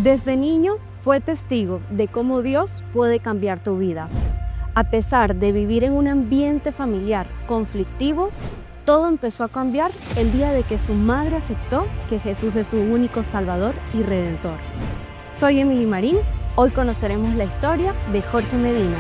Desde niño fue testigo de cómo Dios puede cambiar tu vida. A pesar de vivir en un ambiente familiar conflictivo, todo empezó a cambiar el día de que su madre aceptó que Jesús es su único Salvador y Redentor. Soy Emily Marín. Hoy conoceremos la historia de Jorge Medina.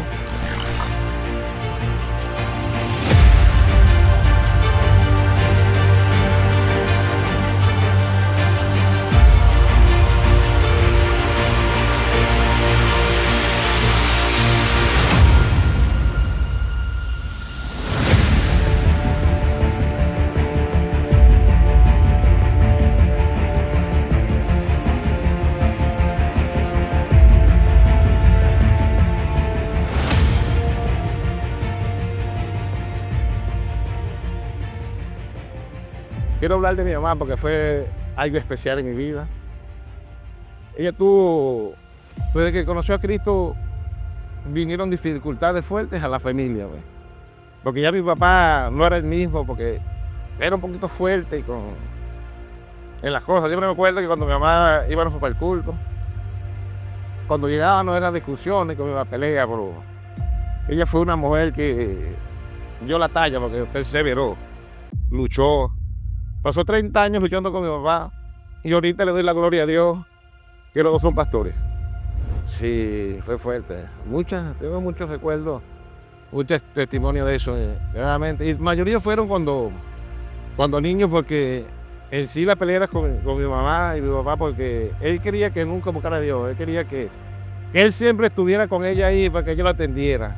Quiero hablar de mi mamá porque fue algo especial en mi vida. Ella tuvo, desde que conoció a Cristo, vinieron dificultades fuertes a la familia, pues. Porque ya mi papá no era el mismo, porque era un poquito fuerte en las cosas. Siempre me acuerdo que cuando mi mamá íbamos para el culto, cuando llegaba no eran discusiones, con mi pelea, pero ella fue una mujer que dio la talla porque perseveró, luchó. Pasó 30 años luchando con mi papá y ahorita le doy la gloria a Dios que los dos son pastores. Sí, fue fuerte. Tengo muchos recuerdos, muchos testimonios de eso, realmente. Y la mayoría fueron cuando niños, porque en sí la pelea era con mi mamá y mi papá, porque él quería que nunca buscara a Dios. Él quería que él siempre estuviera con ella ahí para que ella lo atendiera.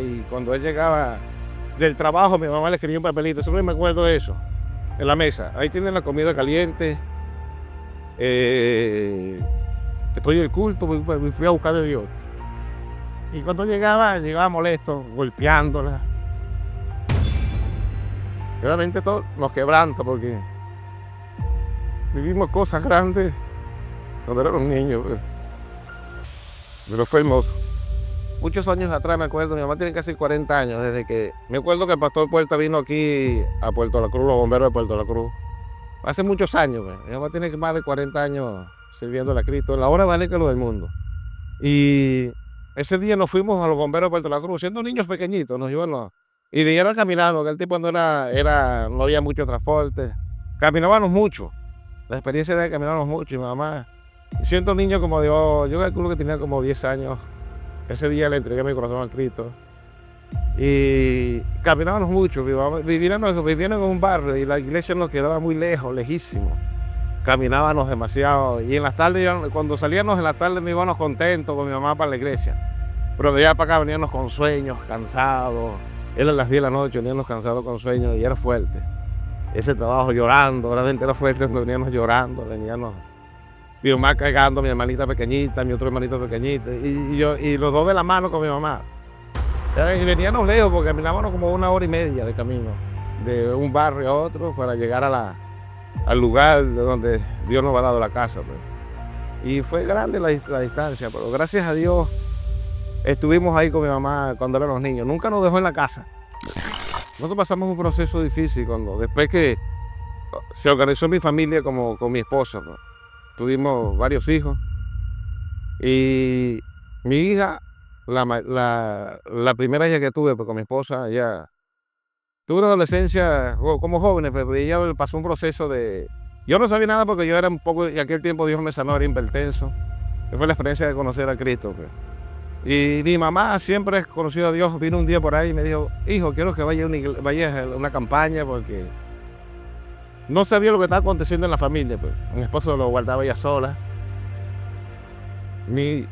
Y cuando él llegaba del trabajo, mi mamá le escribía un papelito. Siempre me acuerdo de eso. En la mesa, ahí tienen la comida caliente. Estoy en el culto, me fui a buscar a Dios. Y cuando llegaba molesto, golpeándola. Realmente todo nos quebranta porque vivimos cosas grandes cuando éramos niños. Pero fue hermoso. Muchos años atrás me acuerdo, mi mamá tiene casi 40 años, desde que me acuerdo que el pastor Puerta vino aquí a Puerto La Cruz, los bomberos de Puerto La Cruz. Hace muchos años, mi mamá tiene más de 40 años sirviéndole a Cristo, en la hora más rica del mundo. Y ese día nos fuimos a los bomberos de Puerto La Cruz, siendo niños pequeñitos, nos iban y de ahí caminando, que el tiempo no había mucho transporte. Caminábamos mucho, la experiencia era de caminarnos mucho, y mi mamá, siendo niño como yo calculo que tenía como 10 años, ese día le entregué mi corazón a Cristo. Y caminábamos mucho, vivíamos en un barrio y la iglesia nos quedaba muy lejos, lejísimo. Caminábamos demasiado y en las tardes, cuando salíamos en las tardes, nos íbamos contentos con mi mamá para la iglesia. Pero de allá para acá veníamos con sueños, cansados. Era las 10 de la noche, veníamos cansados con sueños y era fuerte. Ese trabajo llorando, realmente era fuerte, veníamos llorando, mi mamá cargando, mi hermanita pequeñita, mi otro hermanito pequeñito, y los dos de la mano con mi mamá. Y veníamos lejos porque caminábamos como 1 hora y media de camino, de un barrio a otro, para llegar al lugar de donde Dios nos ha dado la casa. Pues. Y fue grande la distancia, pero gracias a Dios estuvimos ahí con mi mamá cuando éramos niños. Nunca nos dejó en la casa. Nosotros pasamos un proceso difícil después que se organizó mi familia con mi esposa. Pues. Tuvimos varios hijos y mi hija, la primera hija que tuve, pues con mi esposa, ella tuvo una adolescencia como jóvenes, pero ella pasó un proceso de... Yo no sabía nada porque yo era un poco, en aquel tiempo Dios me sanó, era hipertenso. Fue la experiencia de conocer a Cristo. Pues. Y mi mamá siempre ha conocido a Dios, vino un día por ahí y me dijo, hijo, quiero que vayas a una campaña porque... No sabía lo que estaba aconteciendo en la familia, pues. Mi esposo lo guardaba ella sola. Mi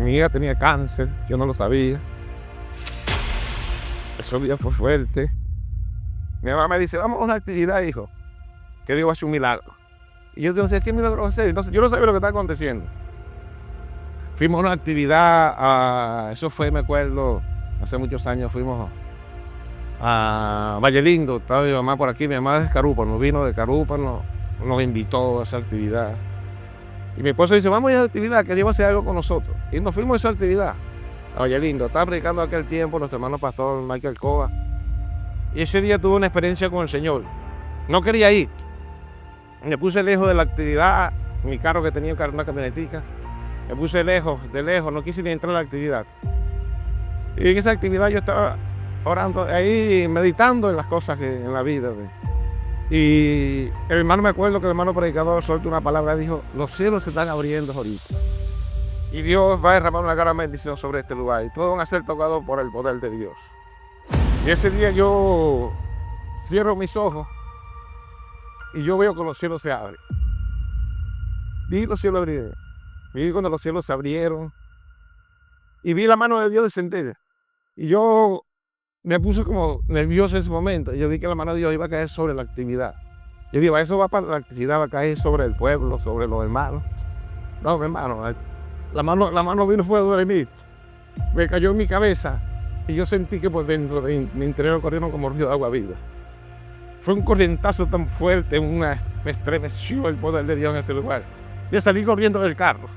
hija tenía cáncer, yo no lo sabía. Ese día fue fuerte. Mi mamá me dice, vamos a una actividad, hijo, que Dios va a hacer un milagro. Y yo digo, ¿qué milagro va a hacer? Yo no sabía lo que estaba aconteciendo. Fuimos a una actividad, eso fue, me acuerdo, hace muchos años, fuimos a Valle Lindo, estaba mi mamá por aquí, mi mamá es de Carúpano, vino de Carúpano, nos invitó a esa actividad. Y mi esposo dice, vamos a esa actividad, que Dios va a hacer algo con nosotros. Y nos fuimos a esa actividad, a Valle Lindo. Estaba predicando aquel tiempo nuestro hermano pastor Michael Coa. Y ese día tuve una experiencia con el Señor. No quería ir. Me puse lejos de la actividad mi carro que tenía una camionetica. Me puse de lejos, no quise ni entrar a la actividad. Y en esa actividad yo estaba orando, ahí meditando en las cosas en la vida. Y el hermano, me acuerdo que el hermano predicador soltó una palabra, dijo, los cielos se están abriendo ahorita. Y Dios va a derramar una gran bendición sobre este lugar. Y todos van a ser tocados por el poder de Dios. Y ese día yo cierro mis ojos y yo veo que los cielos se abren. Vi los cielos abrir. Vi cuando los cielos se abrieron. Y vi la mano de Dios descender. Y yo me puse como nervioso en ese momento. Yo vi que la mano de Dios iba a caer sobre la actividad. Yo digo, eso va para la actividad, va a caer sobre el pueblo, sobre los hermanos. No, mi hermano, la mano vino fuera de mí. Me cayó en mi cabeza. Y yo sentí que por dentro de mi interior corrieron como río de agua viva. Fue un corrientazo tan fuerte, me estremeció el poder de Dios en ese lugar. Yo salí corriendo del carro.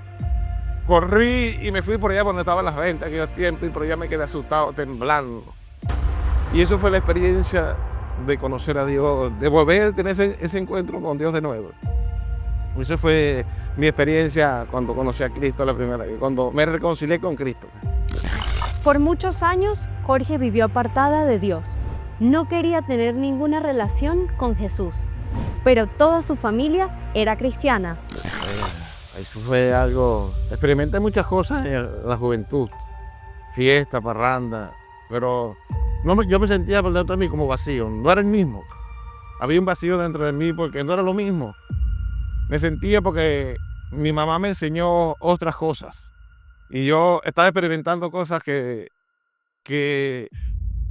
Corrí y me fui por allá donde estaban las ventas en aquellos tiempos y por allá me quedé asustado, temblando. Y eso fue la experiencia de conocer a Dios, de volver a tener ese encuentro con Dios de nuevo. Esa fue mi experiencia cuando conocí a Cristo la primera vez, cuando me reconcilié con Cristo. Por muchos años, Jorge vivió apartada de Dios. No quería tener ninguna relación con Jesús, pero toda su familia era cristiana. Eso fue algo... Experimenté muchas cosas en la juventud, fiesta, parranda, pero yo me sentía por dentro de mí como vacío, no era el mismo. Había un vacío dentro de mí porque no era lo mismo. Me sentía porque mi mamá me enseñó otras cosas. Y yo estaba experimentando cosas que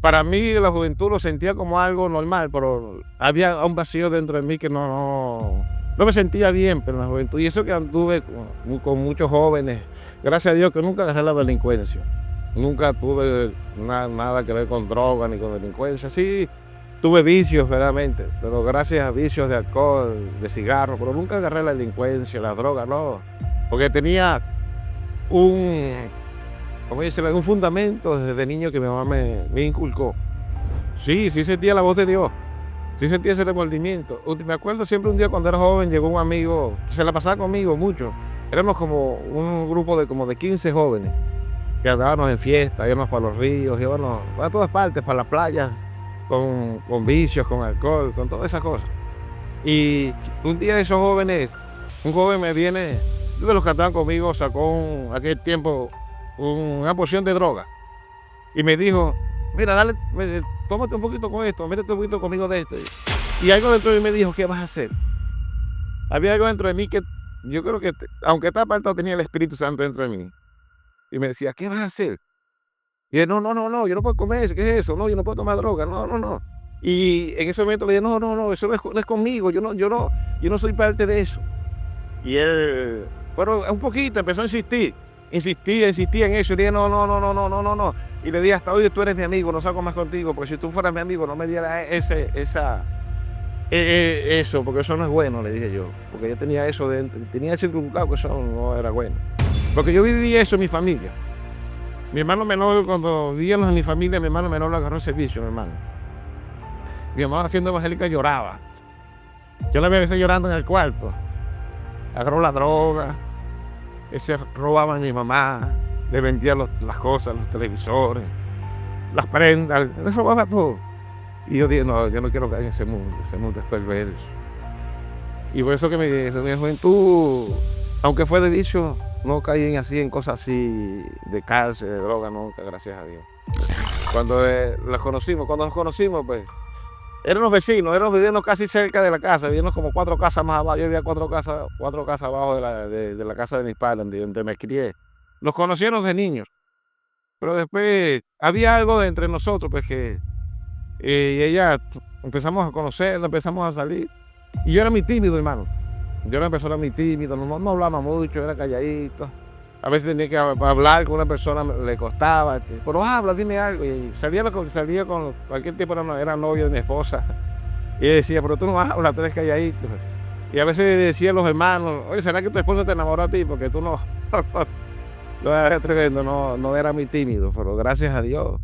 para mí la juventud lo sentía como algo normal, pero había un vacío dentro de mí que no me sentía bien pero en la juventud. Y eso que anduve con muchos jóvenes, gracias a Dios que nunca agarré la delincuencia. Nunca tuve nada que ver con droga ni con delincuencia. Sí, tuve vicios verdaderamente, pero gracias a vicios de alcohol, de cigarro, pero nunca agarré la delincuencia, la droga, no. Porque tenía un fundamento desde niño que mi mamá me inculcó. Sí sentía la voz de Dios, sí sentía ese remordimiento. Me acuerdo siempre un día cuando era joven, llegó un amigo, que se la pasaba conmigo mucho. Éramos como un grupo de 15 jóvenes, que andábamos en fiesta, íbamos para los ríos, íbamos a todas partes, para las playas, con vicios, con alcohol, con todas esas cosas. Y un día de esos jóvenes, un joven me viene, uno de los que andaban conmigo sacó aquel tiempo una porción de droga y me dijo, mira, dale, tómate un poquito con esto, métete un poquito conmigo de esto. Y algo dentro de mí me dijo, ¿qué vas a hacer? Había algo dentro de mí que yo creo que, aunque estaba apartado, tenía el Espíritu Santo dentro de mí. Y me decía, ¿qué vas a hacer? Y yo, no, yo no puedo comer eso, ¿qué es eso? No, yo no puedo tomar droga, no. Y en ese momento le dije, no, eso no es conmigo, yo no soy parte de eso. Y él, bueno, un poquito, empezó a insistir. Insistía en eso. Y le dije, no. Y le dije, hasta hoy tú eres mi amigo, no salgo más contigo, porque si tú fueras mi amigo, no me dieras eso, porque eso no es bueno, le dije yo. Porque yo tenía eso tenía ese inculcado que eso no era bueno. Porque yo viví eso en mi familia. Mi hermano menor, cuando vivíamos en mi familia, mi hermano menor lo agarró el servicio, mi hermano. Mi mamá, siendo evangélica, lloraba. Yo la veía llorando en el cuarto. Agarró la droga. Se robaban a mi mamá, le vendían las cosas, los televisores, las prendas, le robaba todo. Y yo dije, no, yo no quiero caer en ese mundo es perverso. Y por eso que mi juventud, aunque fue de vicio, no caí en cosas así de cárcel, de droga, nunca, gracias a Dios. Cuando nos conocimos, pues, éramos vecinos, viviendo casi cerca de la casa, vivíamos como 4 casas más abajo. Yo vivía 4 casas abajo de la casa de mis padres, donde me crié. Nos conocieron de niños, pero después había algo de entre nosotros, pues que ella, empezamos a conocerla, empezamos a salir. Y yo era muy tímido, hermano. Yo era una persona muy tímida, no hablaba mucho, era calladito. A veces tenía que hablar con una persona, le costaba, pero habla, dime algo. Y salía con cualquier tipo, era novio de mi esposa. Y decía, pero tú no hablas, tú eres calladito. Y a veces decía a los hermanos, oye, ¿será que tu esposa te enamoró a ti? Porque tú no. Lo era tremendo, no era muy tímido, pero gracias a Dios.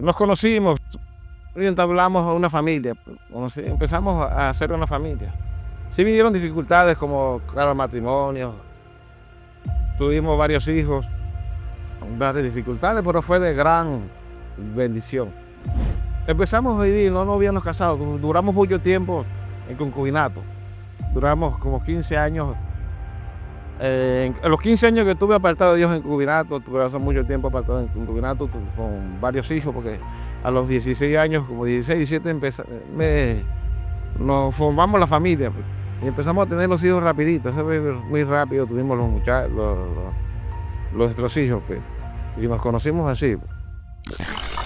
Nos conocimos y entablamos una familia. Empezamos a hacer una familia. Sí vinieron dificultades como, claro, matrimonio, tuvimos varios hijos, varias dificultades, pero fue de gran bendición. Empezamos a vivir, no nos habíamos casado, duramos mucho tiempo en concubinato, duramos como 15 años. En los 15 años que estuve apartado de Dios en concubinato, tuve hace mucho tiempo apartado en concubinato con varios hijos, porque a los 16 años, como 16, 17, nos formamos la familia, pues, y empezamos a tener los hijos rapidito, eso fue muy rápido, tuvimos los muchachos, nuestros hijos, pues, y nos conocimos así.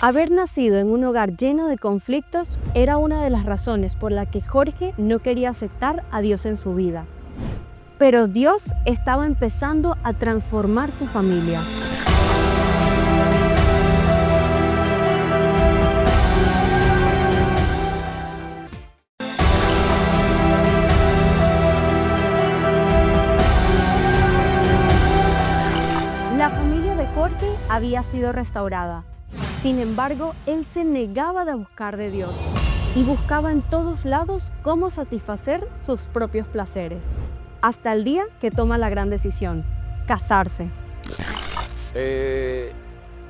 Haber nacido en un hogar lleno de conflictos era una de las razones por la que Jorge no quería aceptar a Dios en su vida. Pero Dios estaba empezando a transformar su familia. La familia de Jorge había sido restaurada. Sin embargo, él se negaba a buscar de Dios y buscaba en todos lados cómo satisfacer sus propios placeres. Hasta el día que toma la gran decisión, casarse.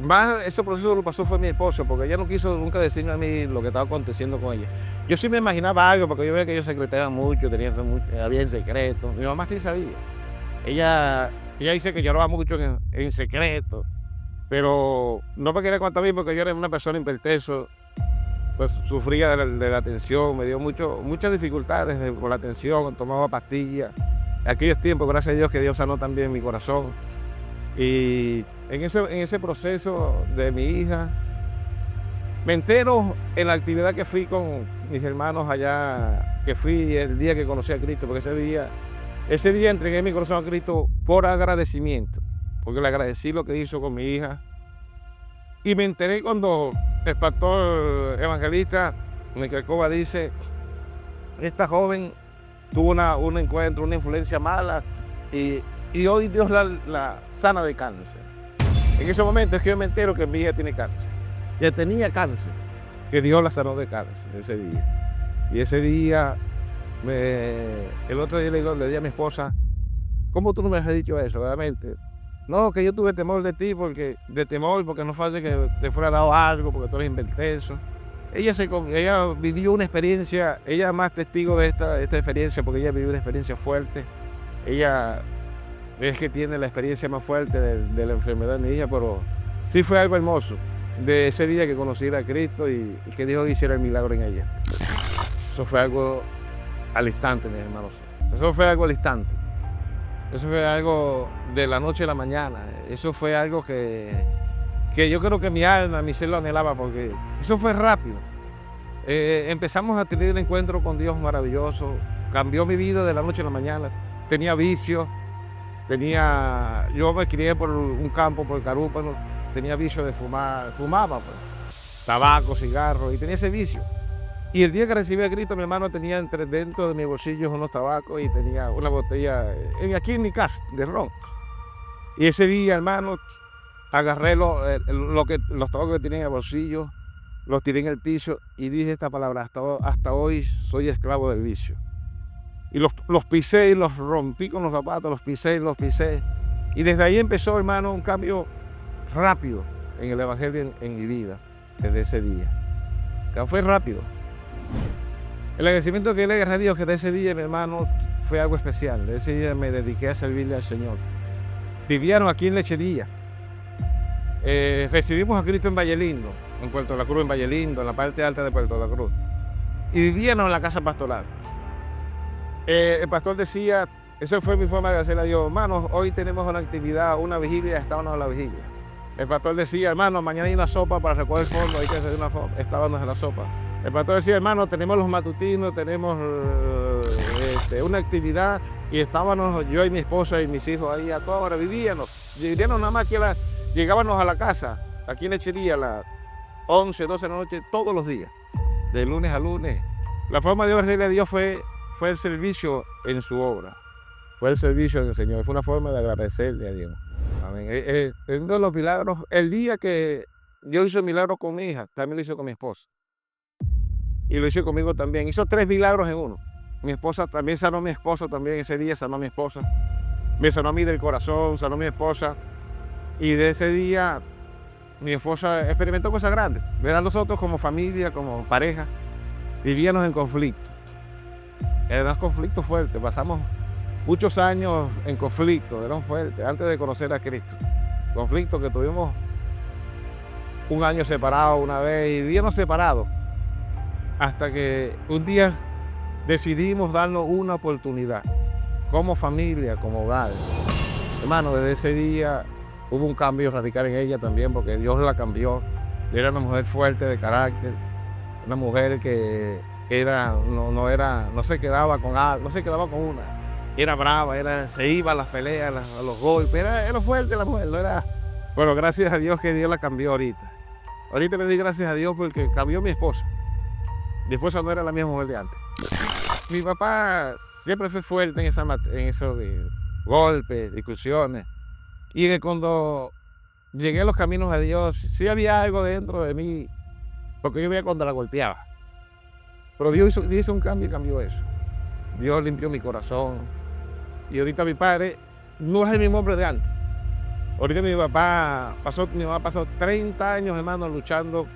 Más ese proceso lo pasó fue mi esposo, porque ella no quiso nunca decirme a mí lo que estaba aconteciendo con ella. Yo sí me imaginaba algo, porque yo veía que ellos secretaban mucho, había en secreto. Mi mamá sí sabía. Ella dice que lloraba mucho en secreto, pero no me quería contar a mí porque yo era una persona imperteso, pues sufría de la tensión, me dio muchas dificultades por la tensión, tomaba pastillas. En aquellos tiempos, gracias a Dios, que Dios sanó también mi corazón. Y en ese proceso de mi hija, me entero en la actividad que fui con mis hermanos allá, que fui el día que conocí a Cristo, porque ese día entregué mi corazón a Cristo por agradecimiento, porque le agradecí lo que hizo con mi hija. Y me enteré cuando el pastor evangelista Michael Cova dice, esta joven tuvo un encuentro, una influencia mala, y hoy Dios la sana de cáncer. En ese momento es que yo me entero que mi hija tiene cáncer. Ya tenía cáncer, que Dios la sanó de cáncer ese día. Y ese día, el otro día le di a mi esposa, ¿cómo tú no me has dicho eso, realmente? No, que yo tuve temor de ti, porque no falta que te fuera dado algo, porque tú eres inverteso. Ella vivió una experiencia, ella es más testigo de esta experiencia, porque ella vivió una experiencia fuerte. Ella es que tiene la experiencia más fuerte de la enfermedad de mi hija, pero sí fue algo hermoso de ese día que conocí a Cristo y que Dios hiciera el milagro en ella. Eso fue algo al instante, mis hermanos. Eso fue algo al instante. Eso fue algo de la noche a la mañana. Eso fue algo que yo creo que mi alma, mi ser lo anhelaba, porque eso fue rápido. Empezamos a tener el encuentro con Dios maravilloso. Cambió mi vida de la noche a la mañana. Tenía vicios. Yo me crié por un campo, por Carúpano. Tenía vicio de fumar. Fumaba, pues, tabaco, cigarro, y tenía ese vicio. Y el día que recibí a Cristo, mi hermano tenía dentro de mis bolsillos unos tabacos y tenía una botella aquí en mi casa de ron. Y ese día, hermano, agarré los tabacos que tenía en el bolsillo, los tiré en el piso y dije esta palabra: hasta hoy soy esclavo del vicio. Y los pisé y los rompí con los zapatos, los pisé. Y desde ahí empezó, hermano, un cambio rápido en el evangelio en mi vida, desde ese día. Que fue rápido. El agradecimiento que le agarré a Dios, que de ese día, mi hermano, fue algo especial. De ese día me dediqué a servirle al Señor. Vivíamos aquí en Lechería. Recibimos a Cristo en Vallelindo, en Puerto La Cruz, en Vallelindo, en la parte alta de Puerto La Cruz. Y vivíamos en la casa pastoral. El pastor decía, eso fue mi forma de agradecerle a Dios: hermanos, hoy tenemos una actividad, una vigilia, estábamos en la vigilia. El pastor decía: hermanos, mañana hay una sopa para recoger fondo, hay que hacer una sopa. Estábamos en la sopa. El pastor decía: hermano, tenemos los matutinos, tenemos una actividad, y estábamos yo y mi esposa y mis hijos ahí a toda hora, vivíamos nada más que llegábamos a la casa, aquí en Lechería, a las 11, 12 de la noche, todos los días, de lunes a lunes. La forma de agradecerle a Dios fue el servicio en su obra, fue el servicio en el Señor, fue una forma de agradecerle a Dios. Amén. Uno de los milagros, el día que Dios hizo el milagro con mi hija, también lo hizo con mi esposa. Y lo hizo conmigo también. Hizo 3 milagros en uno. Mi esposa también sanó a mi esposo, también ese día sanó a mi esposa. Me sanó a mí del corazón, sanó a mi esposa. Y de ese día mi esposa experimentó cosas grandes. Ver a nosotros como familia, como pareja, vivíamos en conflicto. Eran conflictos fuertes, pasamos muchos años en conflicto, eran fuertes, antes de conocer a Cristo. Conflictos que tuvimos un año separado una vez y vivíamos separados. Hasta que un día decidimos darnos una oportunidad, como familia, como hogar. Hermano, desde ese día hubo un cambio radical en ella también, porque Dios la cambió. Era una mujer fuerte de carácter, una mujer que no se quedaba con una. Era brava, se iba a las peleas, a los golpes, era fuerte la mujer, no era. Bueno, gracias a Dios que Dios la cambió ahorita. Ahorita le di gracias a Dios porque cambió mi esposa. Mi esposa no era la misma mujer de antes. Mi papá siempre fue fuerte en eso de golpes, discusiones. Y que cuando llegué a los caminos de Dios, sí había algo dentro de mí, porque yo veía cuando la golpeaba. Pero Dios hizo un cambio y cambió eso. Dios limpió mi corazón. Y ahorita mi padre no es el mismo hombre de antes. Ahorita mi papá pasó 30 años, hermano, luchando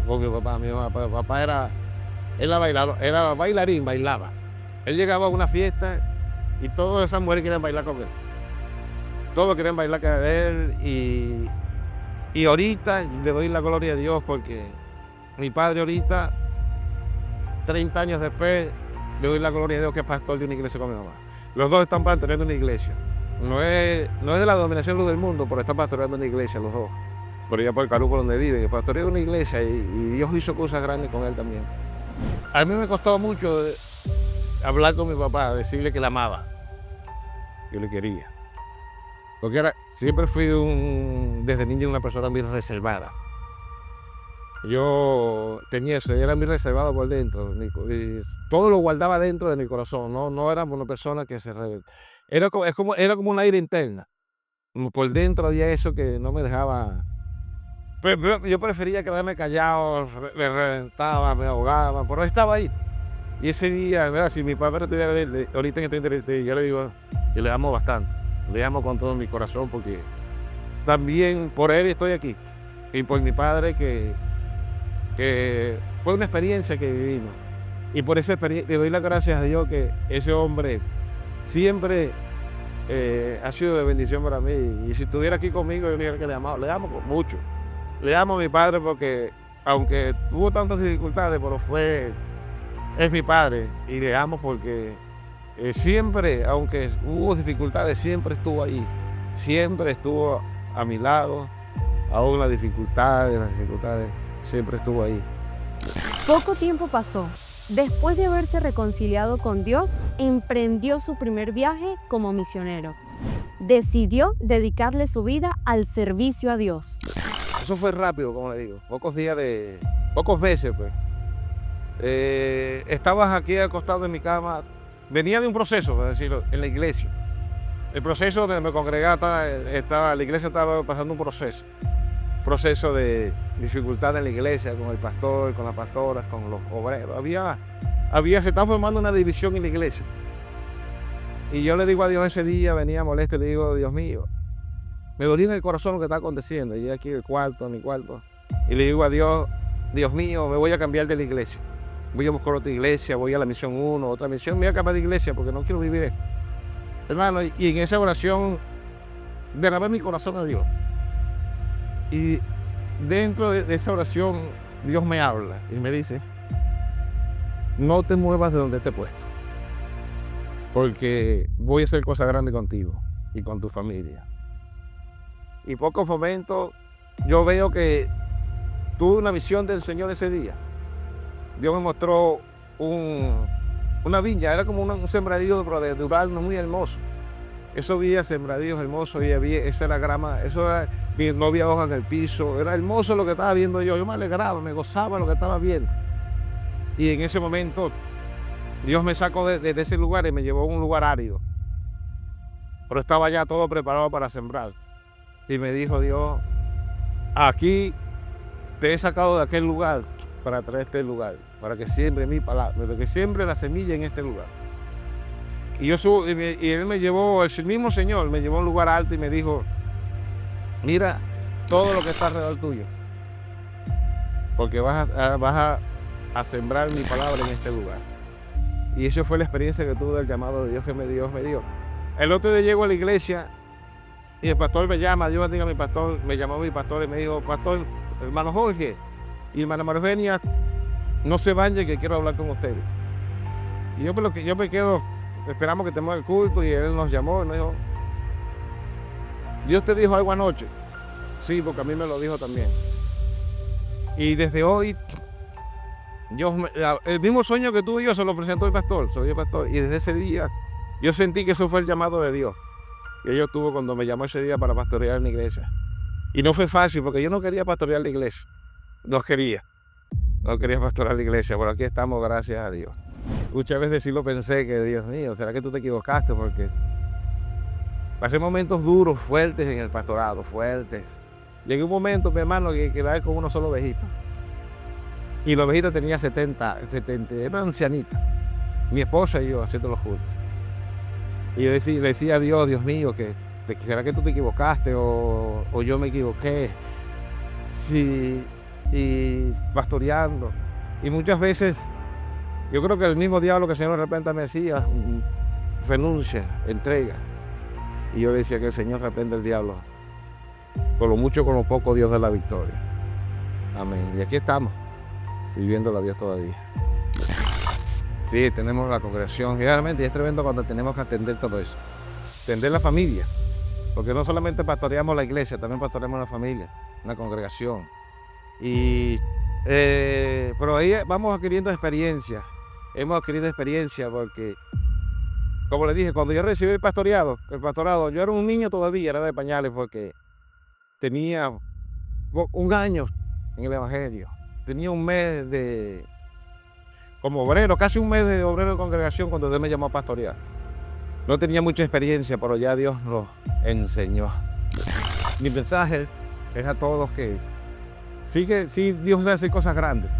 con mi papá. Mi papá era bailarín, bailaba. Él llegaba a una fiesta y todas esas mujeres querían bailar con él. Todos querían bailar con él y ahorita le doy la gloria a Dios porque mi padre ahorita, 30 años después, le doy la gloria a Dios que es pastor de una iglesia con mi mamá. Los dos están pastoreando una iglesia. No es de la dominación del mundo, pero están pastoreando una iglesia los dos. Por allá por el Caruco donde viven, pastorea una iglesia y Dios hizo cosas grandes con él también. A mí me costó mucho hablar con mi papá, decirle que la amaba. Yo le quería. Porque siempre fui desde niño una persona muy reservada. Yo tenía eso, era muy reservado por dentro. Todo lo guardaba dentro de mi corazón. No era una persona que se revela. Era como un aire interna. Por dentro había eso que no me dejaba. Pero yo prefería quedarme callado, me reventaba, me ahogaba, pero estaba ahí. Y ese día, ¿verdad? Si mi padre estuviera ahorita en este interés, yo le digo, yo le amo bastante. Le amo con todo mi corazón porque también por él estoy aquí. Y por mi padre que fue una experiencia que vivimos. Y por esa experiencia le doy las gracias a Dios que ese hombre siempre ha sido de bendición para mí. Y si estuviera aquí conmigo, yo diría que le amo mucho. Le amo a mi padre porque aunque tuvo tantas dificultades, pero es mi padre. Y le amo porque siempre, aunque hubo dificultades, siempre estuvo ahí. Siempre estuvo a mi lado. Aún las dificultades, siempre estuvo ahí. Poco tiempo pasó. Después de haberse reconciliado con Dios, emprendió su primer viaje como misionero. Decidió dedicarle su vida al servicio a Dios. Eso fue rápido, como le digo, pocos meses, pues. Estabas aquí acostado en mi cama, venía de un proceso, por decirlo, en la iglesia. El proceso donde me congregaba, la iglesia estaba pasando un proceso de dificultad en la iglesia, con el pastor, con las pastoras, con los obreros. Se estaba formando una división en la iglesia. Y yo le digo a Dios ese día, venía molesto, y le digo, Dios mío, me dolía en el corazón lo que está aconteciendo. Y aquí en mi cuarto, y le digo a Dios, Dios mío, me voy a cambiar de la iglesia. Voy a buscar otra iglesia, voy a la misión 1, otra misión, me voy a cambiar de iglesia porque no quiero vivir esto. Hermano, y en esa oración derramé mi corazón a Dios. Y dentro de esa oración, Dios me habla y me dice, no te muevas de donde te he puesto, porque voy a hacer cosas grandes contigo y con tu familia. Y pocos momentos yo veo que tuve una visión del Señor ese día. Dios me mostró una viña, era como un sembradío de durazno muy hermoso. Eso había sembradíos hermosos y esa era grama, no había hojas en el piso, era hermoso lo que estaba viendo yo. Yo me alegraba, me gozaba lo que estaba viendo. Y en ese momento Dios me sacó de ese lugar y me llevó a un lugar árido. Pero estaba ya todo preparado para sembrar. Y me dijo Dios, aquí te he sacado de aquel lugar para traer este lugar, para que siembre mi palabra, para que siembre la semilla en este lugar. Y él me llevó, el mismo Señor me llevó a un lugar alto y me dijo, mira todo lo que está alrededor tuyo, porque vas a sembrar mi palabra en este lugar. Y eso fue la experiencia que tuve del llamado de Dios que Dios me dio. El otro día llego a la iglesia y el pastor me llama, Dios bendiga a mi pastor, me llamó mi pastor y me dijo, pastor, hermano Jorge y hermana Marvenia, no se vayan que quiero hablar con ustedes. Y yo me quedo, esperamos que tengamos el culto y él nos llamó y nos dijo, Dios te dijo algo anoche. Sí, porque a mí me lo dijo también. Y desde hoy, el mismo sueño que tuve yo se lo presentó el pastor, se lo dio el pastor. Y desde ese día, yo sentí que eso fue el llamado de Dios. Y Dios tuvo cuando me llamó ese día para pastorear en la iglesia. Y no fue fácil, porque yo no quería pastorear la iglesia. No quería pastorear la iglesia, pero aquí estamos, gracias a Dios. Muchas veces sí lo pensé, que Dios mío, ¿será que tú te equivocaste? Porque pasé momentos duros, fuertes en el pastorado, fuertes. Llegué un momento, mi hermano, que quedaba con uno solo ovejito. Y la ovejita tenía 70, era ancianita. Mi esposa y yo haciéndolo juntos. Y yo le decía a Dios, Dios mío, ¿será que tú te equivocaste o yo me equivoqué? Sí, y pastoreando. Y muchas veces, yo creo que el mismo diablo que el Señor de repente me decía, renuncia, entrega. Y yo le decía que el Señor reprende el diablo. Con lo mucho, con lo poco, Dios da la victoria. Amén. Y aquí estamos, sirviéndole a Dios todavía. Sí, tenemos la congregación. Realmente y es tremendo cuando tenemos que atender todo eso. Atender la familia. Porque no solamente pastoreamos la iglesia, también pastoreamos la familia, una congregación. Pero ahí vamos adquiriendo experiencia. Hemos adquirido experiencia porque, como les dije, cuando yo recibí el pastorado, yo era un niño todavía, era de pañales porque tenía un año en el evangelio. Tenía un mes como obrero, casi un mes de obrero de congregación cuando Dios me llamó a pastorear. No tenía mucha experiencia, pero ya Dios nos enseñó. Mi mensaje es a todos que sí, Dios hace cosas grandes.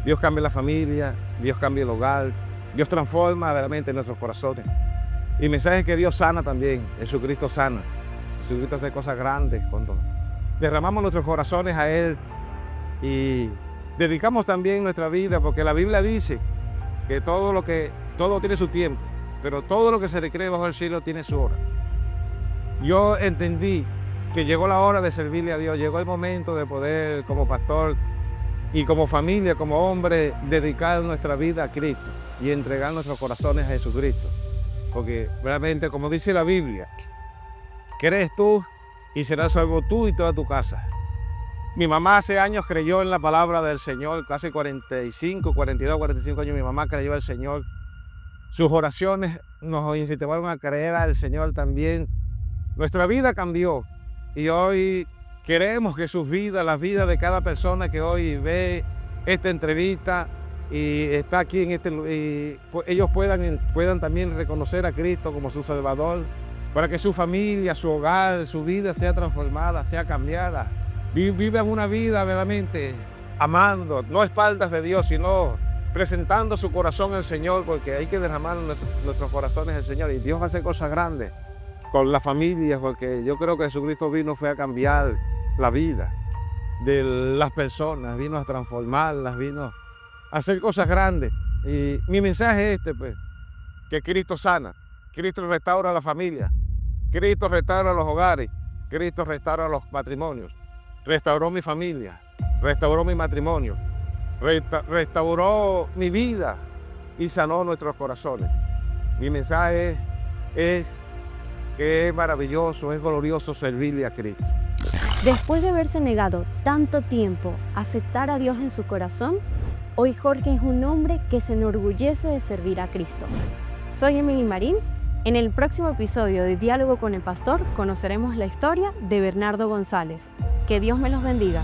Dios cambia la familia, Dios cambia el hogar, Dios transforma realmente nuestros corazones. Y mi mensaje es que Dios sana también, Jesucristo sana. Jesucristo hace cosas grandes cuando derramamos nuestros corazones a Él y dedicamos también nuestra vida, porque la Biblia dice que todo tiene su tiempo, pero todo lo que se le cree bajo el cielo tiene su hora. Yo entendí que llegó la hora de servirle a Dios, llegó el momento de poder, como pastor y como familia, como hombre, dedicar nuestra vida a Cristo y entregar nuestros corazones a Jesucristo. Porque realmente, como dice la Biblia, crees tú y serás salvo tú y toda tu casa. Mi mamá hace años creyó en la palabra del Señor, casi 42, 45 años mi mamá creyó al Señor. Sus oraciones nos incitaron a creer al Señor también. Nuestra vida cambió y hoy queremos que sus vidas, las vidas de cada persona que hoy ve esta entrevista y está aquí ellos puedan también reconocer a Cristo como su Salvador, para que su familia, su hogar, su vida sea transformada, sea cambiada. Vivan una vida verdaderamente amando, no a espaldas de Dios, sino presentando su corazón al Señor, porque hay que derramar nuestros corazones al Señor y Dios va a hacer cosas grandes con la familia, porque yo creo que Jesucristo fue a cambiar la vida de las personas, vino a transformarlas, vino a hacer cosas grandes. Y mi mensaje es pues, que Cristo sana, Cristo restaura la familia, Cristo restaura los hogares, Cristo restaura los matrimonios. Restauró mi familia, restauró mi matrimonio, restauró mi vida y sanó nuestros corazones. Mi mensaje es que es maravilloso, es glorioso servirle a Cristo. Después de haberse negado tanto tiempo a aceptar a Dios en su corazón, hoy Jorge es un hombre que se enorgullece de servir a Cristo. Soy Emily Marín. En el próximo episodio de Diálogo con el Pastor conoceremos la historia de Bernardo González. Que Dios me los bendiga.